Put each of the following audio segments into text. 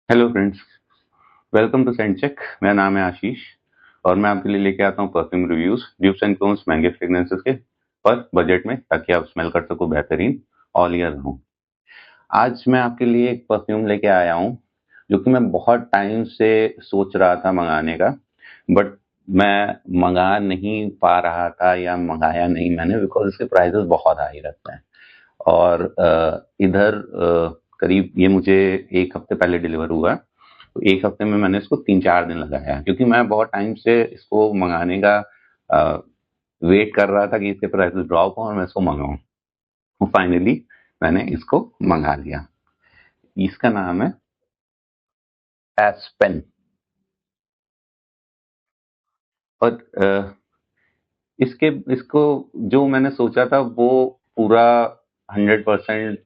Hello friends, welcome to सेंट चेक। मेरा नाम है आशीष और मैं आपके लिए लेके आता हूँ perfume reviews, dupes and clones, महंगे फ्रेग्रेंसेस के, पर बजट में, ताकि आप स्मेल कर सको बेहतरीन ऑल ईयर हो। आज मैं आपके लिए एक परफ्यूम लेके आया हूँ जो कि मैं बहुत टाइम से सोच रहा था मंगाने का, बट मैं मंगा नहीं पा रहा था या मंगाया नहीं मैंने, बिकॉज इसके प्राइसेस बहुत हाई रहते हैं। और इधर करीब ये मुझे एक हफ्ते पहले डिलीवर हुआ है। तो एक हफ्ते में मैंने इसको 3-4 दिन लगाया है, क्योंकि मैं बहुत टाइम से इसको मंगाने का वेट कर रहा था कि इसके प्राइसेस ड्रॉप हो और मैं इसको मंगाऊं। तो फाइनली मैंने इसको मंगा लिया। इसका नाम है एस्पेन। और इसके इसको जो मैंने सोचा था वो पूरा 100%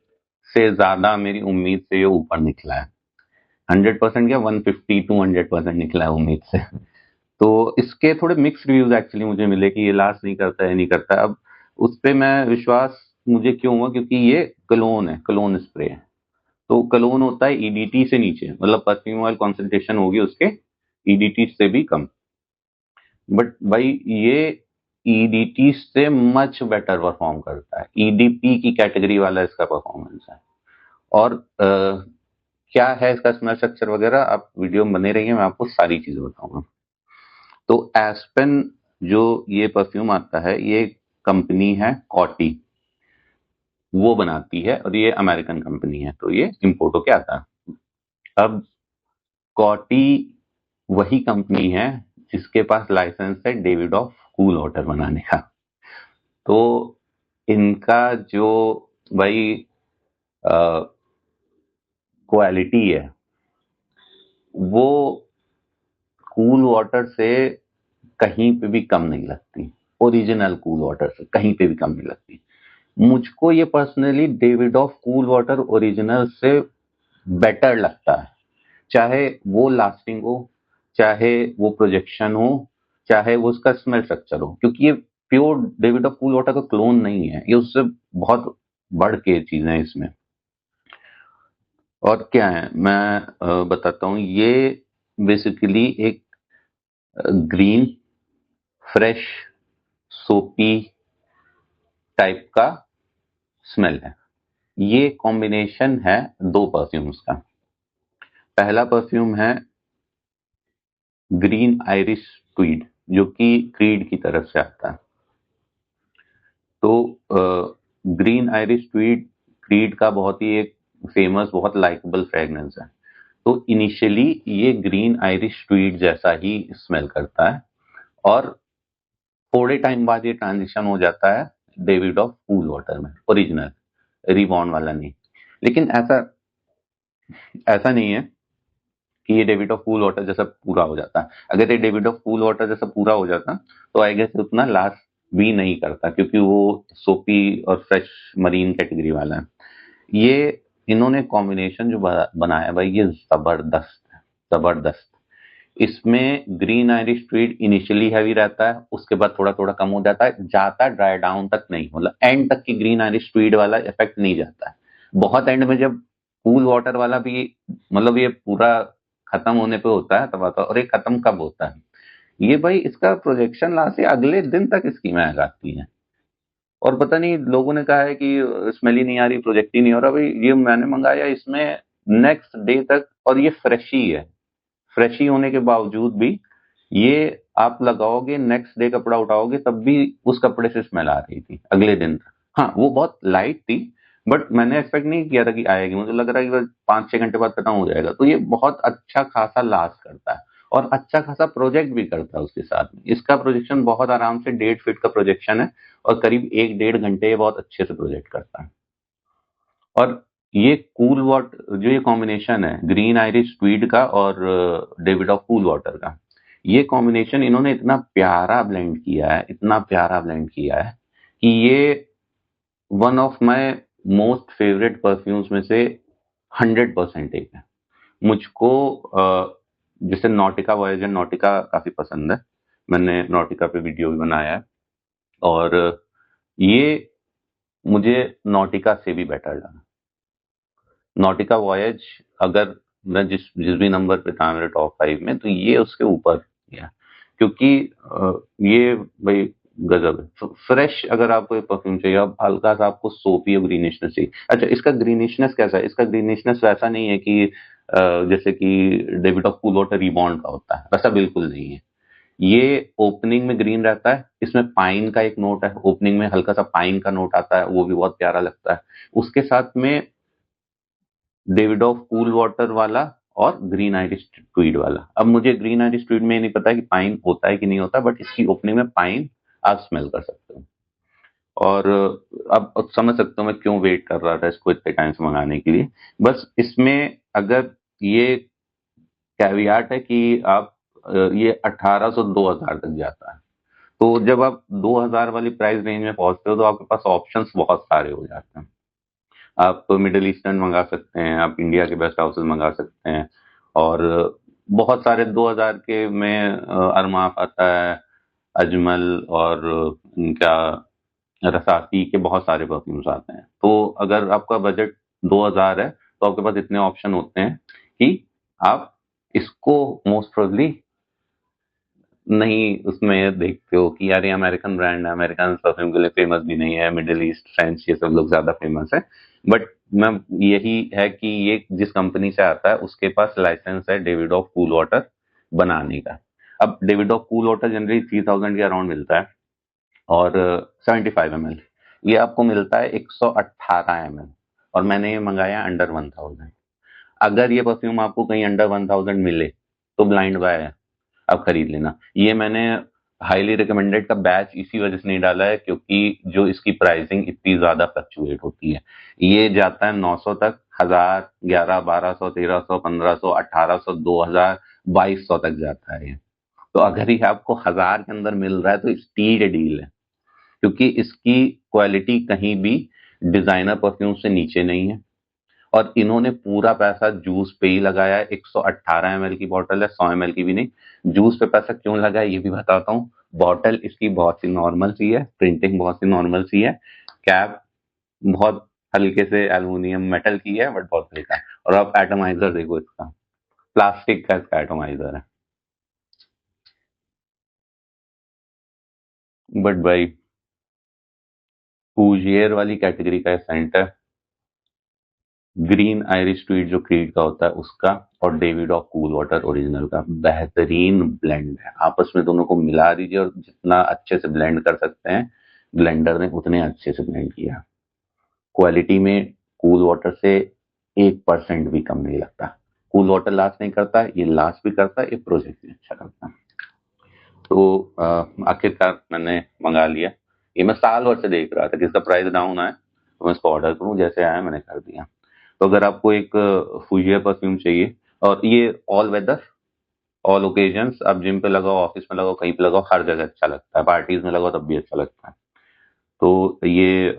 से ज्यादा मेरी उम्मीद से ये ऊपर निकला है। 100% क्या, 150-200% निकला है उम्मीद से। तो इसके थोड़े मिक्स रिव्यूज एक्चुअली मुझे मिले कि ये लास्ट नहीं करता है, नहीं करता है। अब उस पे मैं विश्वास मुझे क्यों हुआ, क्योंकि ये कलोन है, कलोन स्प्रे है। तो कलोन होता है ईडीटी से नीचे, मतलब परफ्यूम ऑयल कॉन्सेंट्रेशन होगी उसके ईडीटी से भी कम। बट भाई ये ईडीटी से मच बेटर परफॉर्म करता है, ईडीपी की कैटेगरी वाला इसका परफॉर्मेंस है। और क्या है इसका स्मेल स्ट्रक्चर वगैरह, आप वीडियो में बने रहिए, मैं आपको सारी चीजें बताऊंगा। तो एस्पेन जो ये परफ्यूम आता है, ये कंपनी है कॉटी, वो बनाती है और ये अमेरिकन कंपनी है, तो ये इम्पोर्ट होके आता है। अब कॉटी वही कंपनी है जिसके पास लाइसेंस है डेविड ऑफ कूल वाटर बनाने का। तो इनका जो भाई क्वालिटी है वो कूल वाटर से कहीं पे भी कम नहीं लगती। ओरिजिनल कूल वाटर से कहीं पे भी कम नहीं लगती। मुझको ये personally David of cool water original से बेटर लगता है। चाहे वो लास्टिंग हो, चाहे वो प्रोजेक्शन हो, चाहे वो उसका स्मेल स्ट्रक्चर हो, क्योंकि ये pure David of cool water का क्लोन नहीं है, ये उससे बहुत बढ़ के चीजें हैं इसमें। और क्या है मैं बताता हूँ। ये बेसिकली एक ग्रीन, फ्रेश, सोपी टाइप का स्मेल है। ये कॉम्बिनेशन है दो परफ्यूम्स का। पहला परफ्यूम है ग्रीन आयरिश ट्वीड, जो कि क्रीड की तरफ से आता है। तो ग्रीन आयरिश ट्वीड क्रीड का बहुत ही एक फेमस, बहुत लाइकेबल फ्रेग्रेंस है। तो इनिशियली ये ग्रीन आयरिश ट्वीड जैसा ही स्मेल करता है, और थोड़े टाइम बाद ये ट्रांजिशन हो जाता है डेविड ऑफ कूल वाटर में, ओरिजिनल रिबॉर्न वाला नहीं। लेकिन ऐसा ऐसा नहीं है कि ये डेविड ऑफ कूल वाटर जैसा पूरा हो जाता है। अगर ये डेविड ऑफ कूल वाटर जैसा पूरा हो जाता तो आई गेस उतना लास्ट भी नहीं करता, क्योंकि वो सोपी और फ्रेश मरीन कैटेगरी वाला है। ये इन्होंने कॉम्बिनेशन जो बनाया भाई, ये जबरदस्त है, जबरदस्त। इसमें green Irish Tweed initially heavy रहता है, उसके बाद थोड़ा थोड़ा कम हो जाता है, जाता ड्राई डाउन तक नहीं, मतलब एंड तक की ग्रीन आयरिश ट्वीड वाला इफेक्ट नहीं जाता है। बहुत एंड में जब कूल वाटर वाला भी, मतलब ये पूरा खत्म होने पे होता है तब आता है। और ये खत्म कब होता है, ये भाई इसका प्रोजेक्शन लास्ट से अगले दिन तक इसकी महक आती है। और पता नहीं, लोगों ने कहा है कि स्मेल ही नहीं आ रही, प्रोजेक्ट ही नहीं हो रहा। भाई ये मैंने मंगाया, इसमें नेक्स्ट डे तक, और ये फ्रेश ही है। फ्रेश ही होने के बावजूद भी ये आप लगाओगे, नेक्स्ट डे कपड़ा उठाओगे तब भी उस कपड़े से स्मेल आ रही थी अगले दिन तक। हाँ, वो बहुत लाइट थी, बट मैंने एक्सपेक्ट नहीं किया था कि आएगी। मुझे लग रहा है कि बस 5-6 घंटे बाद खत्म हो जाएगा। तो ये बहुत अच्छा खासा लास्ट करता है और अच्छा खासा प्रोजेक्ट भी करता है उसके साथ में। इसका प्रोजेक्शन बहुत आराम से 1.5 फीट का प्रोजेक्शन है, और करीब 1-1.5 घंटे ये बहुत अच्छे से प्रोजेक्ट करता है। और ये कूल वाट जो ये कॉम्बिनेशन है ग्रीन आयरिश ट्वीड का और डेविड ऑफ कूल वाटर का, ये कॉम्बिनेशन इन्होंने इतना प्यारा ब्लेंड किया है, इतना प्यारा ब्लेंड किया है कि ये one of my most favourite perfumes में से 100% एक है। मुझको जैसे नॉटिका वॉयेजर नॉटिका काफी पसंद है, मैंने नॉटिका पे वीडियो भी बनाया है। और ये मुझे नॉटिका से भी बेटर लगा। नॉटिका वॉयज अगर मैं जिस जिस भी नंबर पे था मेरे टॉप 5 में, तो ये उसके ऊपर गया, क्योंकि ये भाई गजब है। फ्रेश अगर आपको परफ्यूम चाहिए, अब हल्का सा आपको सोपी और ग्रीनिशनेस चाहिए। अच्छा, इसका ग्रीनिशनेस कैसा है? इसका ग्रीनिशनेस वैसा नहीं है कि जैसे कि David of cool water rebound का होता है, वैसा बिल्कुल नहीं है। ये ओपनिंग में ग्रीन रहता है, इसमें पाइन का एक नोट है, ओपनिंग में हल्का सा पाइन का नोट आता है, वो भी बहुत प्यारा लगता है। उसके साथ में डेविड ऑफ कूल वाटर वाला और ग्रीन आइरिश ट्वीड वाला। अब मुझे ग्रीन आइरिश ट्वीड में नहीं पता कि पाइन होता है कि नहीं होता, बट इसकी ओपनिंग में पाइन आप स्मेल कर सकते हो। और अब समझ सकते हो मैं क्यों वेट कर रहा था इसको इतने टाइम से मंगाने के लिए। बस इसमें अगर ये कैवियाट है कि आप ये 1800 2000 तक जाता है। तो जब आप 2000 वाली प्राइस रेंज में पहुंचते हो तो आपके पास ऑप्शंस बहुत सारे हो जाते हैं। आप मिडिल ईस्टर्न मंगा सकते हैं, आप इंडिया के बेस्ट हाउसेस मंगा सकते हैं, और बहुत सारे 2000 के में अरमाफ आता है, अजमल और क्या रसाती के बहुत सारे परफ्यूम्स आते हैं। तो अगर आपका बजट 2000 है तो आपके पास इतने ऑप्शन होते हैं कि आप इसको मोस्ट प्रोबेबली नहीं उसमें देखते हो कि यार ये अमेरिकन ब्रांड है, अमेरिकन परफ्यूम के लिए फेमस भी नहीं है, मिडिल ईस्ट फ्रेंच ये सब लोग ज्यादा फेमस है। बट मैं यही है कि ये जिस कंपनी से आता है उसके पास लाइसेंस है डेविड ऑफ कूल वाटर बनाने का। अब David of cool water generally 3000 के अराउंड मिलता है, और 75 ml ये आपको मिलता है 118 ml, और मैंने ये मंगाया अंडर 1000। अगर ये परफ्यूम आपको कहीं अंडर 1000 मिले तो ब्लाइंड बाय है, आप खरीद लेना। ये मैंने हाईली रिकमेंडेड का बैच इसी वजह से नहीं डाला है क्योंकि जो इसकी प्राइसिंग इतनी ज्यादा फ्लक्चुएट होती है। ये जाता है 900 तक, 1000, 11, 1200, 1300, 1500, 1800, 2000, 2200 तक जाता है ये। तो अगर ये आपको 1000 के अंदर मिल रहा है तो स्टील डील है, क्योंकि इसकी क्वालिटी कहीं भी डिजाइनर परफ्यूम से नीचे नहीं है। और इन्होंने पूरा पैसा जूस पे ही लगाया है। 118 ml की बॉटल है, 100 ml की भी नहीं। जूस पे पैसा क्यों लगा है ये भी बताता हूँ। बॉटल इसकी बहुत सी नॉर्मल सी है, प्रिंटिंग बहुत सी नॉर्मल सी है, कैप बहुत हल्के से एल्यूमिनियम मेटल की है बट बहुत हल्का है। और आप एटमाइजर देखो इसका, प्लास्टिक का इसका एटमाइजर है। बट भाई फूजियर वाली कैटेगरी का सेंट है, ग्रीन आयरिश ट्वीट जो क्रीड का होता है उसका, और David of cool water original का बेहतरीन ब्लेंड है। आपस में दोनों को मिला दीजिए और जितना अच्छे से ब्लेंड कर सकते हैं ब्लेंडर ने उतने अच्छे से ब्लेंड किया। क्वालिटी में कूल वाटर से 1% भी कम नहीं लगता। कूल वाटर लास्ट नहीं करता, ये लास्ट भी करता है, ये प्रोजेक्ट भी अच्छा करता है। तो आखिरकार मैंने मंगा लिया। ये मैं साल भर से देख रहा था कि इसका प्राइस डाउन आए तो मैं इसको ऑर्डर करूं, जैसे आया मैंने कर दिया। तो अगर आपको एक फूजिया परफ्यूम चाहिए, और ये ऑल वेदर, ऑल ओकेजन्स, आप जिम पे लगाओ, ऑफिस में लगाओ, कहीं पे लगाओ, हर जगह अच्छा लगता है, पार्टीज में लगाओ तब भी अच्छा लगता है। तो ये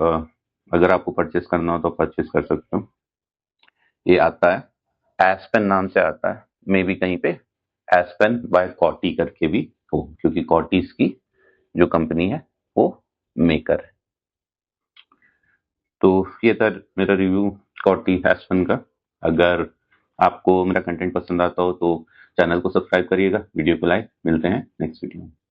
अगर आपको परचेस करना हो तो परचेस कर सकते हो। ये आता है एस्पेन नाम से आता है, मे बी कहीं पे एस्पेन बाय कॉटी करके भी हो, क्योंकि कॉटीज की जो कंपनी है वो मेकर है। तो ये था मेरा रिव्यू कॉटी एस्पेन का। अगर आपको मेरा कंटेंट पसंद आता हो तो चैनल को सब्सक्राइब करिएगा, वीडियो को लाइक। मिलते हैं नेक्स्ट वीडियो में।